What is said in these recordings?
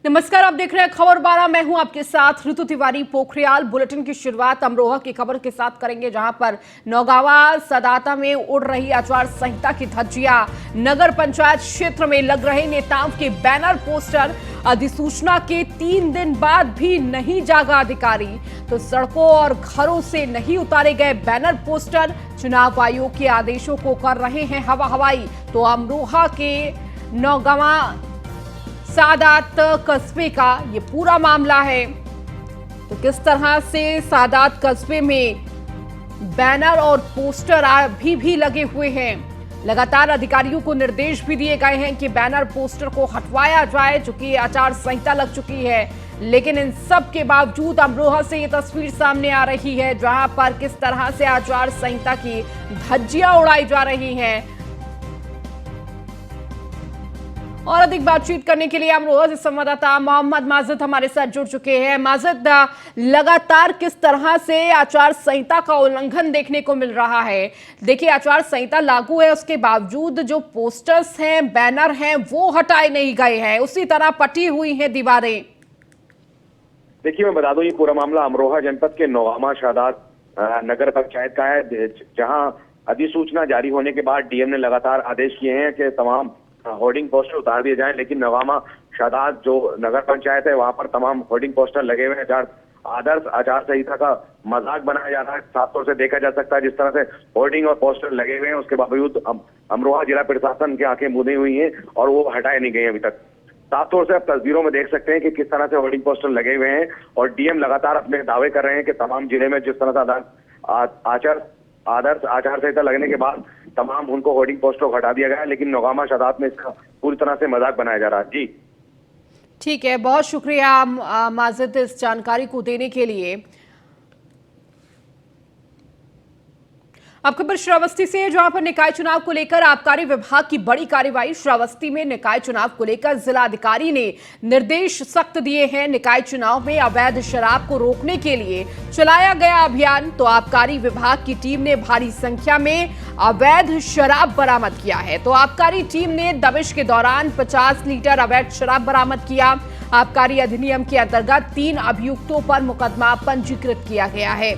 नमस्कार, आप देख रहे हैं खबर 12। मैं हूं आपके साथ ऋतु तिवारी। पोखरियाल बुलेटिन की शुरुआत अमरोहा की खबर के साथ करेंगे, जहां पर नौगावा सदाता में उड़ रही आचार संहिता की धज्जियां। नगर पंचायत क्षेत्र में लग रहे नेताओं के बैनर पोस्टर। अधिसूचना के 3 दिन बाद भी नहीं जागा अधिकारी, तो सड़कों और घरों से नहीं उतारे गए बैनर पोस्टर। चुनाव आयोग के आदेशों को कर रहे हैं हवा हवाई। तो अमरोहा के नौगावा सादात कस्बे का ये पूरा मामला है। तो किस तरह से सादात कस्बे में बैनर और पोस्टर अभी भी लगे हुए हैं। लगातार अधिकारियों को निर्देश भी दिए गए हैं कि बैनर पोस्टर को हटवाया जाए, चूंकि आचार संहिता लग चुकी है। लेकिन इन सब के बावजूद अमरोहा से ये तस्वीर सामने आ रही है, जहां पर किस तरह से आचार संहिता की धज्जियां उड़ाई जा रही हैं। और अधिक बातचीत करने के लिए अमरोहा से संवाददाता मोहम्मद माजिद हमारे साथ जुड़ चुके हैं। माजिद, लगातार किस तरह से आचार संहिता का उल्लंघन देखने को मिल रहा है? देखिए, आचार संहिता लागू है, उसके बावजूद जो पोस्टर्स हैं, बैनर हैं, वो हटाए नहीं गए हैं, उसी तरह पटी हुई हैं दीवारें। देखिए, मैं बता दूं, ये पूरा मामला अमरोहा जनपद के नौगावा सादात नगर पंचायत का है, जहां अधिसूचना जारी होने के बाद डीएम ने लगातार आदेश किए हैं कि तमाम होर्डिंग पोस्टर उतार दिए जाएं। लेकिन नौगावा सादात जो नगर पंचायत है, वहां पर तमाम होर्डिंग पोस्टर लगे हुए हैं। आदर्श आचार संहिता का मजाक बनाया जा रहा है। साफ तौर से देखा जा सकता है जिस तरह से होर्डिंग और पोस्टर लगे हुए हैं, उसके बावजूद अमरोहा जिला प्रशासन की आंखें मूंदी हुई हैं और वो हटाए नहीं गए अभी तक। साफ तौर से आप तस्वीरों में देख सकते हैं कि किस तरह से होर्डिंग पोस्टर लगे हुए हैं और डीएम लगातार अपने दावे कर रहे हैं कि तमाम जिले में जिस तरह से आदर्श आचार संहिता लगने के बाद तमाम उनको होर्डिंग पोस्टर को हटा दिया गया है। लेकिन नौगावा सादात में इसका पूरी तरह से मजाक बनाया जा रहा है। जी ठीक है, बहुत शुक्रिया माजिद इस जानकारी को देने के लिए। अब खबर श्रावस्ती से, जहां पर निकाय चुनाव को लेकर आबकारी विभाग की बड़ी कार्रवाई। श्रावस्ती में निकाय चुनाव को लेकर जिलाधिकारी ने निर्देश सख्त दिए हैं। निकाय चुनाव में अवैध शराब को रोकने के लिए चलाया गया अभियान। तो आबकारी विभाग की टीम ने भारी संख्या में अवैध शराब बरामद किया है। तो आबकारी टीम ने दबिश के दौरान 50 लीटर अवैध शराब बरामद किया। आबकारी अधिनियम के अंतर्गत 3 अभियुक्तों पर मुकदमा पंजीकृत किया गया है।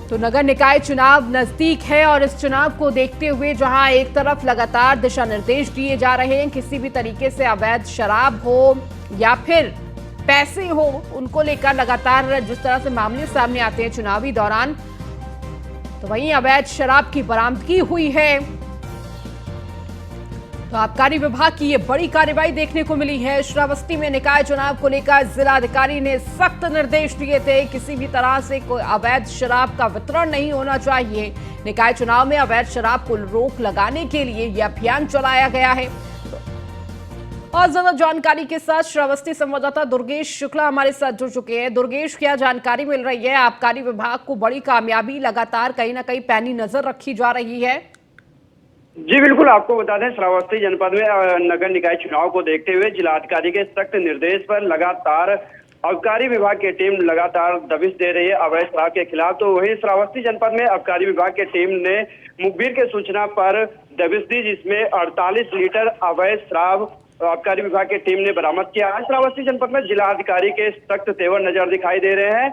तो नगर निकाय चुनाव नजदीक है और इस चुनाव को देखते हुए जहां एक तरफ लगातार दिशा निर्देश दिए जा रहे हैं, किसी भी तरीके से अवैध शराब हो या फिर पैसे हो, उनको लेकर लगातार जिस तरह से मामले सामने आते हैं चुनावी दौरान, तो वहीं अवैध शराब की बरामदगी हुई है। तो आबकारी विभाग की ये बड़ी कार्रवाई देखने को मिली है। श्रावस्ती में निकाय चुनाव को लेकर जिलाधिकारी ने सख्त निर्देश दिए थे, किसी भी तरह से कोई अवैध शराब का वितरण नहीं होना चाहिए। निकाय चुनाव में अवैध शराब को रोक लगाने के लिए यह अभियान चलाया गया है। और ज्यादा जानकारी के साथ श्रावस्ती संवाददाता दुर्गेश शुक्ला हमारे साथ जुड़ चुके हैं। दुर्गेश, क्या जानकारी मिल रही है? आबकारी विभाग को बड़ी कामयाबी, लगातार कहीं ना कहीं पैनी नजर रखी जा रही है। जी बिल्कुल, आपको बता दें, श्रावस्ती जनपद में नगर निकाय चुनाव को देखते हुए जिलाधिकारी के सख्त निर्देश पर लगातार आबकारी विभाग की टीम लगातार दबिश दे रही है अवैध शराब के खिलाफ। तो वहीं श्रावस्ती जनपद में आबकारी विभाग की टीम ने मुखबिर के सूचना पर दबिश दी, जिसमें 48 लीटर अवैध शराब आबकारी विभाग की टीम ने बरामद किया। आज श्रावस्ती जनपद में जिलाधिकारी के सख्त तेवर नजर दिखाई दे रहे हैं।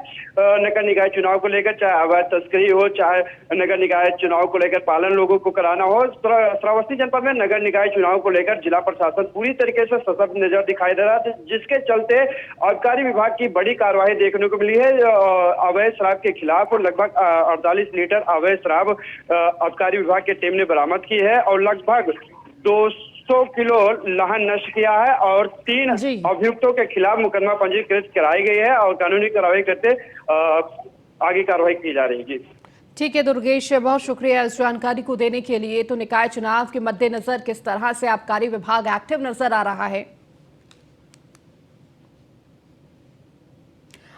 नगर निकाय चुनाव को लेकर चाहे अवैध तस्करी हो, चाहे नगर निकाय चुनाव को लेकर पालन लोगों को कराना हो, श्रावस्ती जनपद में नगर निकाय चुनाव को लेकर जिला प्रशासन पूरी तरीके से सशक्त नजर दिखाई दे रहा है, जिसके चलते आबकारी विभाग की बड़ी कार्रवाई देखने को मिली है। अवैध शराब के खिलाफ लगभग 48 लीटर अवैध शराब आबकारी विभाग की टीम ने बरामद की है और लगभग 200 किलो लाहन नष्ट किया है और 3 अभियुक्तों के खिलाफ मुकदमा पंजीकृत कराई गई है और कानूनी कार्रवाई करते आगे कार्रवाई की जा रही है। जी ठीक है दुर्गेश, बहुत शुक्रिया इस जानकारी को देने के लिए। तो निकाय चुनाव के मद्देनजर किस तरह से आबकारी विभाग एक्टिव नजर आ रहा है।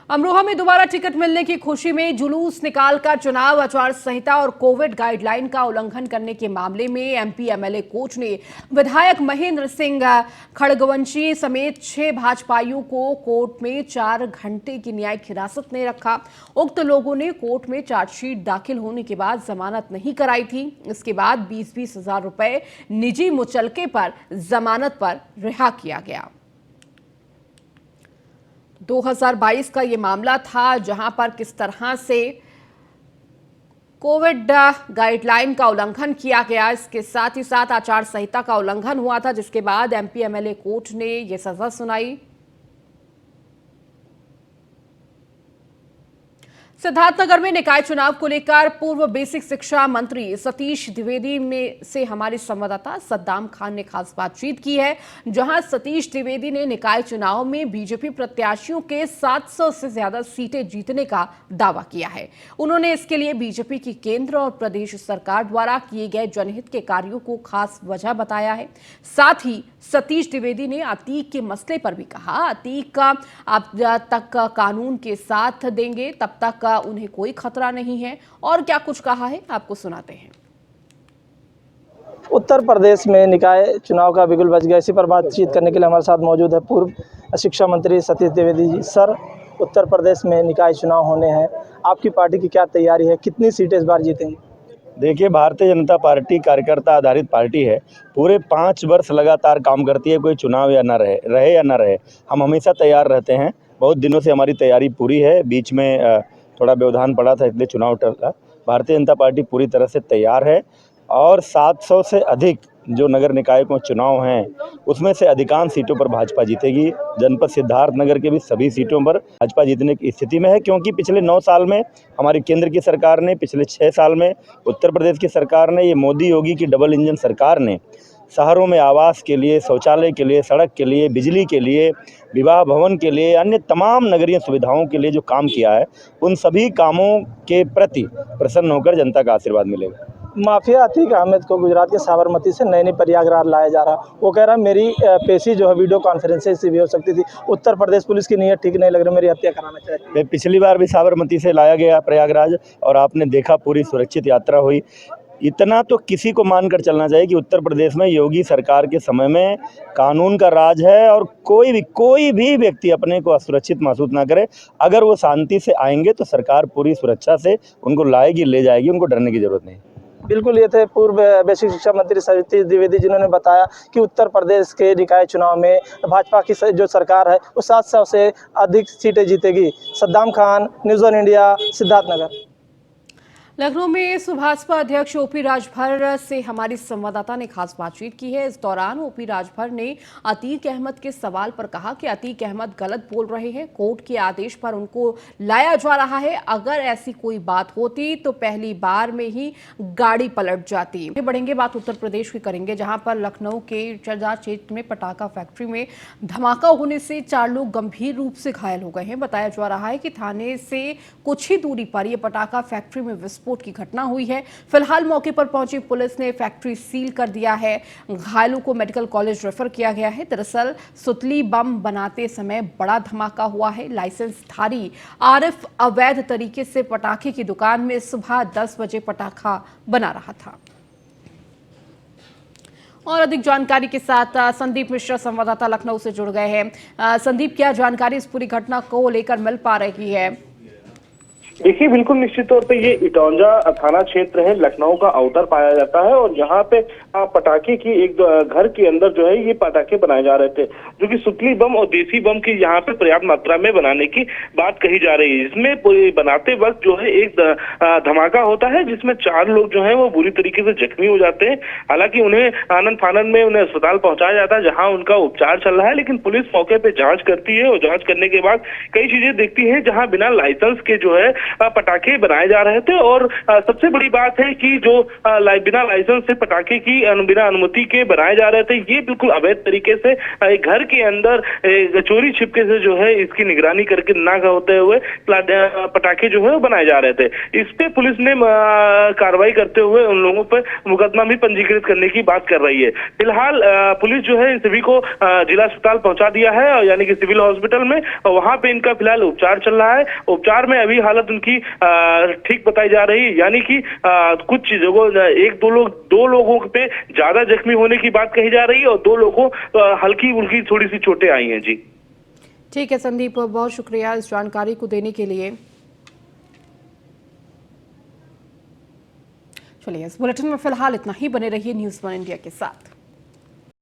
अमरोहा में दोबारा टिकट मिलने की खुशी में जुलूस निकालकर चुनाव आचार संहिता और कोविड गाइडलाइन का उल्लंघन करने के मामले में एमपी एमएलए कोच ने विधायक महेंद्र सिंह खड़गवंशी समेत 6 भाजपाइयों को कोर्ट में 4 घंटे की न्यायिक हिरासत में रखा। उक्त लोगों ने कोर्ट में चार्जशीट दाखिल होने के बाद जमानत नहीं कराई थी। इसके बाद 20-20 हजार रुपए निजी मुचलके पर जमानत पर रिहा किया गया। 2022 का ये मामला था जहां पर किस तरह से कोविड गाइडलाइन का उल्लंघन किया गया, इसके साथ ही साथ आचार संहिता का उल्लंघन हुआ था, जिसके बाद एमपी एमएलए कोर्ट ने यह सजा सुनाई। सिद्धार्थनगर में निकाय चुनाव को लेकर पूर्व बेसिक शिक्षा मंत्री सतीश द्विवेदी में से हमारे संवाददाता सद्दाम खान ने खास बातचीत की है, जहां सतीश द्विवेदी ने निकाय चुनाव में बीजेपी प्रत्याशियों के 700 से ज्यादा सीटें जीतने का दावा किया है। उन्होंने इसके लिए बीजेपी की केंद्र और प्रदेश सरकार द्वारा किए गए जनहित के कार्यों को खास वजह बताया है। साथ ही सतीश द्विवेदी ने अतीक के मसले पर भी कहा, अतीक का अब तक कानून के साथ देंगे तब तक उन्हें कोई खतरा नहीं है। और क्या कुछ कहा है आपको सुनाते हैं। उत्तर प्रदेश में निकाय चुनाव का बिगुल बज गया। इसी पर बातचीत करने के लिए हमारे साथ मौजूद है पूर्व शिक्षा मंत्री सतीश द्विवेदी जी। सर, उत्तर प्रदेश में निकाय चुनाव होने हैं, आपकी पार्टी की क्या तैयारी है, कितनी सीटें इस बार जीतेंगी? देखिए, भारतीय जनता पार्टी कार्यकर्ता आधारित पार्टी है। पूरे 5 वर्ष लगातार काम करती है, कोई चुनाव या ना रहे या ना रहे, हम हमेशा तैयार रहते हैं। बहुत दिनों से हमारी तैयारी पूरी है। बीच में थोड़ा व्यवधान पड़ा था, इसलिए चुनाव टला। भारतीय जनता पार्टी पूरी तरह से तैयार है और 700 से अधिक जो नगर निकायों चुनाव हैं, उसमें से अधिकांश सीटों पर भाजपा जीतेगी। जनपद सिद्धार्थनगर के भी सभी सीटों पर भाजपा जीतने की स्थिति में है, क्योंकि पिछले 9 साल में हमारी केंद्र की सरकार ने, पिछले 6 साल में उत्तर प्रदेश की सरकार ने, ये मोदी योगी की डबल इंजन सरकार ने शहरों में आवास के लिए, शौचालय के लिए, सड़क के लिए, बिजली के लिए, विवाह भवन के लिए, अन्य तमाम नगरीय सुविधाओं के लिए जो काम किया है, उन सभी कामों के प्रति प्रसन्न होकर जनता का आशीर्वाद मिलेगा। माफिया अतीक अहमद को गुजरात के साबरमती से नई प्रयागराज लाया जा रहा, वो कह रहा मेरी पेशी जो है वीडियो कॉन्फ्रेंस से भी हो सकती थी। उत्तर प्रदेश पुलिस की नीयत ठीक नहीं लग रही, मेरी हत्या कराना चाहती है। पिछली बार भी साबरमती से लाया गया प्रयागराज और आपने देखा पूरी सुरक्षित यात्रा हुई। इतना तो किसी को मानकर चलना चाहिए कि उत्तर प्रदेश में योगी सरकार के समय में कानून का राज है और कोई भी व्यक्ति अपने को असुरक्षित महसूस ना करे। अगर वो शांति से आएंगे तो सरकार पूरी सुरक्षा से उनको लाएगी, ले जाएगी, उनको डरने की जरूरत नहीं। बिल्कुल, ये थे पूर्व बेसिक शिक्षा मंत्री सतीश द्विवेदी, जिन्होंने बताया कि उत्तर प्रदेश के निकाय चुनाव में भाजपा की जो सरकार है वो 700 से अधिक सीटें जीतेगी। Saddam Khan, news one India, Siddharthnagar. Lucknow में सुभाषपा अध्यक्ष ओपी राजभर से हमारी संवाददाता ने खास बातचीत की है। इस दौरान ओपी राजभर ने अतीक अहमद के सवाल पर कहा कि अतीक अहमद गलत बोल रहे हैं, कोर्ट के आदेश पर उनको लाया जा रहा है। अगर ऐसी कोई बात होती तो पहली बार में ही गाड़ी पलट जाती। बढ़ेंगे, बात उत्तर प्रदेश की करेंगे, जहां पर लखनऊ के चरदा क्षेत्र में पटाखा फैक्ट्री में धमाका होने से 4 लोग गंभीर रूप से घायल हो गए हैं। बताया जा रहा है कि थाने से कुछ ही दूरी पर यह पटाखा फैक्ट्री में विस्फोट की घटना हुई है। फिलहाल मौके पर पहुंची पुलिस ने फैक्ट्री सील कर दिया है। घायलों को मेडिकल कॉलेज रेफर किया गया है। दरअसल सुतली बम बनाते समय बड़ा धमाका हुआ है। लाइसेंसधारी आरिफ अवैध तरीके से पटाखे की दुकान में सुबह 10 बजे पटाखा बना रहा था। और अधिक जानकारी के साथ संदीप मिश्रा संवाददाता लखनऊ से जुड़ गए हैं। संदीप, क्या जानकारी इस पूरी घटना को लेकर मिल पा रही है? देखिए, बिल्कुल निश्चित तौर पे ये इटौंजा थाना क्षेत्र है, लखनऊ का अवतर पाया जाता है और यहाँ पे पटाखे की एक घर के अंदर जो है ये पटाखे बनाए जा रहे थे, जो कि सुतली बम और देसी बम की यहाँ पे पर्याप्त मात्रा में बनाने की बात कही जा रही है। इसमें बनाते वक्त जो है एक धमाका होता है, जिसमें 4 लोग जो है वो बुरी तरीके से जख्मी हो जाते हैं। हालांकि उन्हें आनंद फानंद में उन्हें अस्पताल पहुंचाया जाता है, जहाँ उनका उपचार चल रहा है। लेकिन पुलिस मौके पे जांच करती है और जांच करने के बाद कई चीजें देखती है, जहाँ बिना लाइसेंस के जो है पटाखे बनाए जा रहे थे। और सबसे बड़ी बात है कि जो बिना लाइसेंस से पटाखे की बिना अनुमति के बनाए जा रहे थे, ये बिल्कुल अवैध तरीके से घर के अंदर चोरी छिपके से जो है इसकी निगरानी करके ना होते हुए पटाखे जो है वो बनाए जा रहे थे। इस पे पुलिस ने कार्रवाई करते हुए उन लोगों पर मुकदमा भी पंजीकृत करने की बात कर रही है। फिलहाल पुलिस जो है इन सभी को जिला अस्पताल पहुंचा दिया है, यानी कि सिविल हॉस्पिटल में। वहां पे इनका फिलहाल उपचार चल रहा है। उपचार में अभी हालत उनकी ठीक बताई जा रही है, यानी कि कुछ जगहों 2 लोगों पे ज्यादा जख्मी होने की बात कही जा रही है और 2 लोगों हल्की उल्की थोड़ी सी चोटें आई हैं। जी ठीक है संदीप, बहुत शुक्रिया इस जानकारी को देने के लिए। चलिए, इस बुलेटिन में फिलहाल इतना ही। बने रहिए न्यूज़ वन इंडिया के साथ।